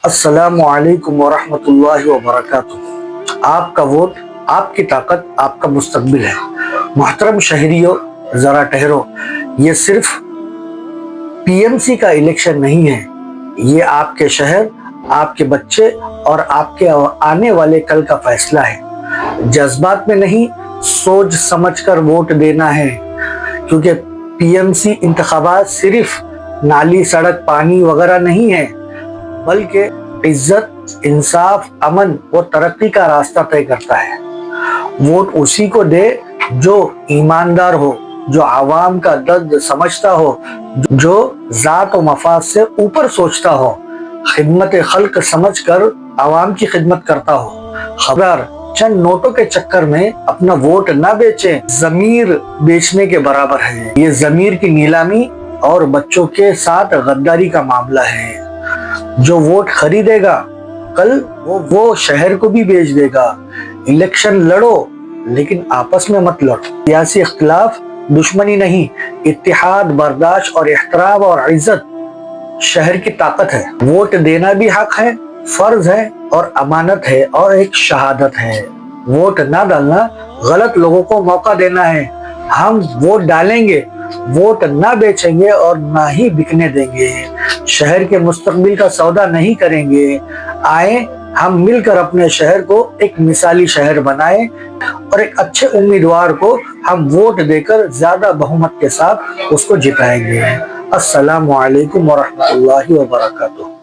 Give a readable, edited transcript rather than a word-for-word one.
السلام علیکم ورحمۃ اللہ وبرکاتہ۔ آپ کا ووٹ، آپ کی طاقت، آپ کا مستقبل ہے۔ محترم شہریوں، ذرا ٹھہرو، یہ صرف پی ایم سی کا الیکشن نہیں ہے، یہ آپ کے شہر، آپ کے بچے اور آپ کے آنے والے کل کا فیصلہ ہے۔ جذبات میں نہیں، سوچ سمجھ کر ووٹ دینا ہے، کیونکہ پی ایم سی انتخابات صرف نالی، سڑک، پانی وغیرہ نہیں ہے، بلکہ عزت، انصاف، امن اور ترقی کا راستہ طے کرتا ہے۔ ووٹ اسی کو دے جو ایماندار ہو، جو عوام کا درد سمجھتا ہو، جو ذات و مفاد سے اوپر سوچتا ہو، خدمت خلق سمجھ کر عوام کی خدمت کرتا ہو۔ خبردار، چند نوٹوں کے چکر میں اپنا ووٹ نہ بیچیں، ضمیر بیچنے کے برابر ہے۔ یہ ضمیر کی نیلامی اور بچوں کے ساتھ غداری کا معاملہ ہے۔ جو ووٹ خریدے گا کل وہ شہر کو بھی بیچ دے گا۔ الیکشن لڑو لیکن آپس میں مت لڑو۔ سیاسی اختلاف دشمنی نہیں، اتحاد، برداشت اور احترام اور عزت شہر کی طاقت ہے۔ ووٹ دینا بھی حق ہے، فرض ہے اور امانت ہے اور ایک شہادت ہے۔ ووٹ نہ ڈالنا غلط لوگوں کو موقع دینا ہے۔ ہم ووٹ ڈالیں گے، ووٹ نہ بیچیں گے اور نہ ہی بکنے دیں گے۔ شہر کے مستقبل کا سودا نہیں کریں گے۔ آئیں ہم مل کر اپنے شہر کو ایک مثالی شہر بنائیں اور ایک اچھے امیدوار کو ہم ووٹ دے کر زیادہ بہمت کے ساتھ اس کو جتائیں گے۔ السلام علیکم ورحمۃ اللہ وبرکاتہ۔